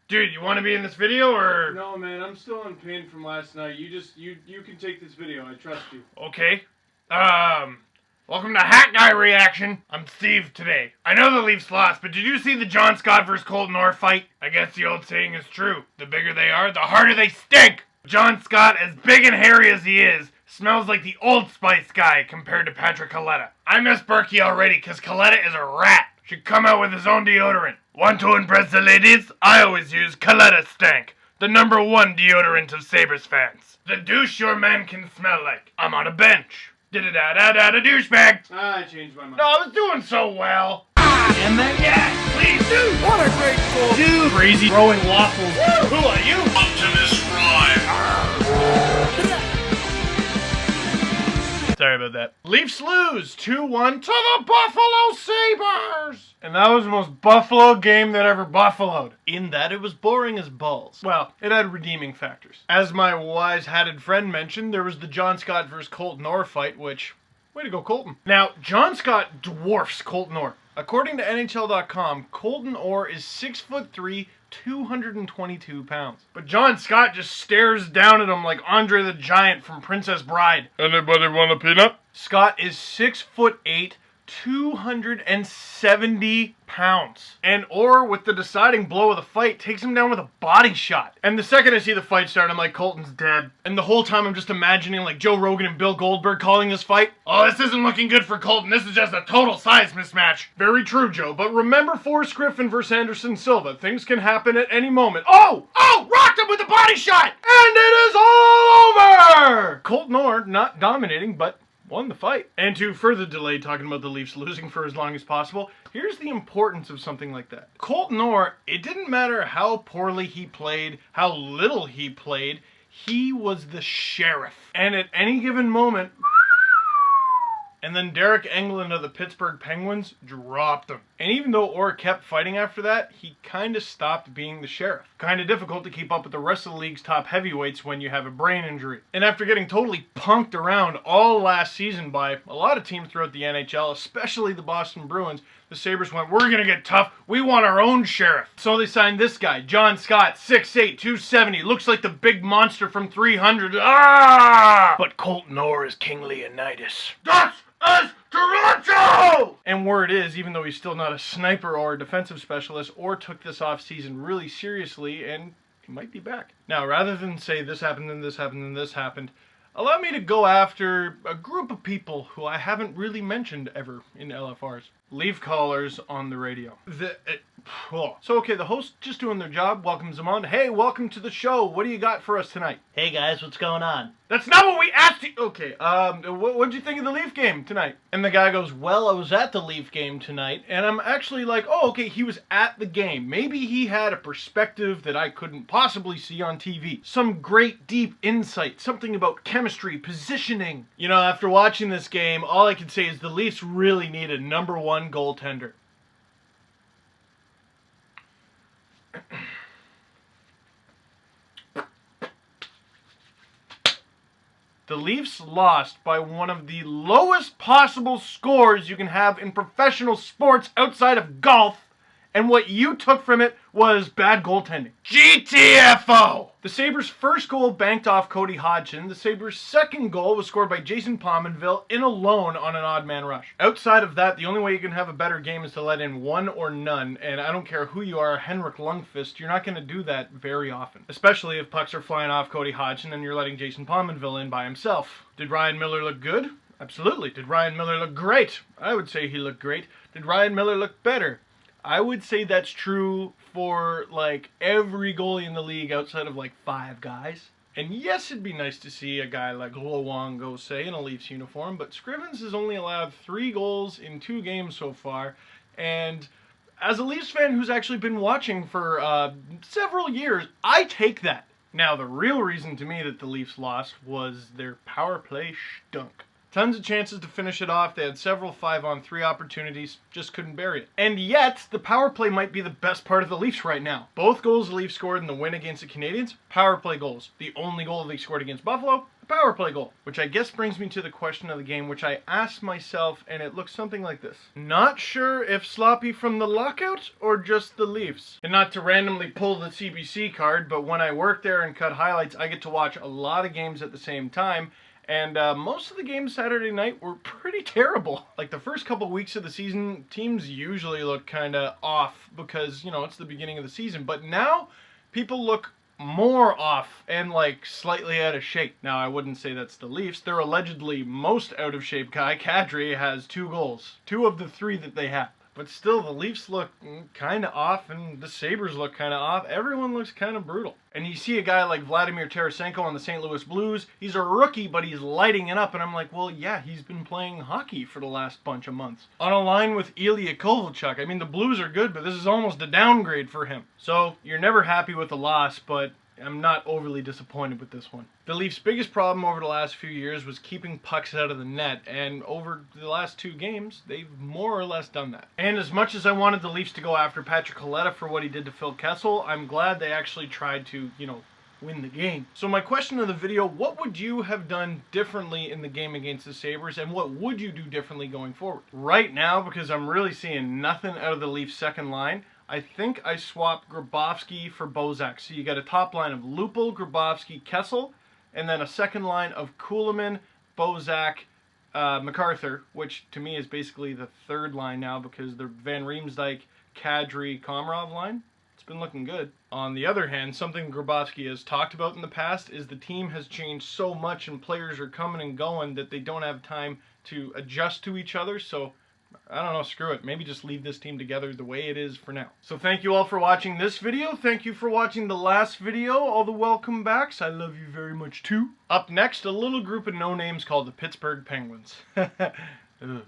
Dude, you want to be in this video or? No, man, I'm still in pain from last night. You can take this video. I trust you. Okay. Welcome to Hat Guy Reaction. I'm Steve today. I know the Leafs lost, but did you see the John Scott vs. Colton Orr fight? I guess the old saying is true. The bigger they are, the harder they stink. John Scott, as big and hairy as he is, smells like the Old Spice guy compared to Patrick Kaleta. I miss Berkey already because Kaleta is a rat. Should come out with his own deodorant. Want to impress the ladies? I always use Kaleta Stank, the #1 deodorant of Sabres fans. The douche your man can smell like. I'm on a bench. Da-da-da-da-da, douchebag. I changed my mind. No, I was doing so well. And then, yes, please do. What a great goal. Dude. Crazy throwing waffles. Woo. Who are you? Optimus Prime. Sorry about that. Leafs lose 2-1 to the Buffalo Sabres. And that was the most Buffalo game that ever buffaloed. In that it was boring as balls. Well, it had redeeming factors. As my wise-hatted friend mentioned, there was the John Scott vs. Colton Orr fight, which, way to go Colton. Now, John Scott dwarfs Colton Orr. According to NHL.com, Colton Orr is 6'3", 222 pounds. But John Scott just stares down at him like Andre the Giant from Princess Bride. Anybody want a peanut? Scott is 6'8", 270 pounds. And Orr, with the deciding blow of the fight, takes him down with a body shot. And the second I see the fight start, I'm like, Colton's dead. And the whole time I'm just imagining like Joe Rogan and Bill Goldberg calling this fight. Oh, this isn't looking good for Colton. This is just a total size mismatch. Very true, Joe. But remember Forrest Griffin versus Anderson Silva. Things can happen at any moment. Oh! Rocked him with a body shot! And it is all over! Colton Orr, not dominating, but won the fight. And to further delay talking about the Leafs losing for as long as possible, here's the importance of something like that. Colton Orr, it didn't matter how poorly he played, how little he played, he was the sheriff. And at any given moment, and then Derek Engelland of the Pittsburgh Penguins dropped him. And even though Orr kept fighting after that, he kind of stopped being the sheriff. Kind of difficult to keep up with the rest of the league's top heavyweights when you have a brain injury. And after getting totally punked around all last season by a lot of teams throughout the NHL, especially the Boston Bruins, the Sabres went, we're going to get tough. We want our own sheriff. So they signed this guy, John Scott, 6'8", 270. Looks like the big monster from 300. Ah! But Colton Orr is King Leonidas. That's as Toronto! And word is, even though he's still not a sniper or a defensive specialist, Orr took this offseason really seriously, and he might be back. Now, rather than say this happened and this happened and this happened, allow me to go after a group of people who I haven't really mentioned ever in LFRs. Leaf callers on the radio. So, okay, the host just doing their job, welcomes them on. Hey, welcome to the show. What do you got for us tonight? Hey guys, what's going on? That's not what we asked you. Okay, what'd you think of the Leaf game tonight? And the guy goes, well, I was at the Leaf game tonight, and I'm actually like, oh, okay, he was at the game. Maybe he had a perspective that I couldn't possibly see on TV. Some great deep insight, something about chemistry, positioning. You know, after watching this game, all I can say is the Leafs really need a #1 goaltender. The Leafs lost by one of the lowest possible scores you can have in professional sports outside of golf, and what you took from it was bad goaltending. GTFO! The Sabres' first goal banked off Cody Hodgson. The Sabres' second goal was scored by Jason Pominville in alone on an odd man rush. Outside of that, the only way you can have a better game is to let in one or none, and I don't care who you are, Henrik Lundqvist, you're not going to do that very often. Especially if pucks are flying off Cody Hodgson and you're letting Jason Pominville in by himself. Did Ryan Miller look good? Absolutely. Did Ryan Miller look great? I would say he looked great. Did Ryan Miller look better? I would say that's true for, like, every goalie in the league outside of, like, 5 guys. And yes, it'd be nice to see a guy like Luongo, say, in a Leafs uniform, but Scrivens has only allowed 3 goals in 2 games so far, and as a Leafs fan who's actually been watching for several years, I take that. Now, the real reason to me that the Leafs lost was their power play stunk. Tons of chances to finish it off. They had several 5-on-3 opportunities, just couldn't bury it. And yet, the power play might be the best part of the Leafs right now. Both goals the Leafs scored in the win against the Canadiens, power play goals. The only goal they scored against Buffalo, power play goal. Which I guess brings me to the question of the game, which I asked myself, and it looks something like this. Not sure if sloppy from the lockout or just the Leafs. And not to randomly pull the CBC card, but when I work there and cut highlights, I get to watch a lot of games at the same time. And most of the games Saturday night were pretty terrible. Like the first couple weeks of the season, teams usually look kind of off because, you know, it's the beginning of the season. But now, people look more off and like slightly out of shape. Now, I wouldn't say that's the Leafs. Their allegedly most out of shape guy, Kadri, has 2 goals. 2 of the 3 that they have. But still, the Leafs look kind of off, and the Sabres look kind of off. Everyone looks kind of brutal. And you see a guy like Vladimir Tarasenko on the St. Louis Blues. He's a rookie, but he's lighting it up. And I'm like, well, yeah, he's been playing hockey for the last bunch of months. On a line with Ilya Kovalchuk. I mean, the Blues are good, but this is almost a downgrade for him. So, you're never happy with the loss, but I'm not overly disappointed with this one. The Leafs' biggest problem over the last few years was keeping pucks out of the net, and over the last 2 games, they've more or less done that. And as much as I wanted the Leafs to go after Patrick Kaleta for what he did to Phil Kessel, I'm glad they actually tried to, you know, win the game. So my question of the video, what would you have done differently in the game against the Sabres, and what would you do differently going forward? Right now, because I'm really seeing nothing out of the Leafs' second line, I think I swapped Grabovski for Bozak. So you got a top line of Lupul, Grabovski, Kessel, and then a second line of Kuhlman, Bozak, MacArthur, which to me is basically the third line now because the Van Riemsdyk, Kadri, Komarov line. It's been looking good. On the other hand, something Grabovski has talked about in the past is the team has changed so much and players are coming and going that they don't have time to adjust to each other. So I don't know, screw it. Maybe just leave this team together the way it is for now. So thank you all for watching this video. Thank you for watching the last video. All the welcome backs. I love you very much too. Up next, a little group of no-names called the Pittsburgh Penguins. Ugh.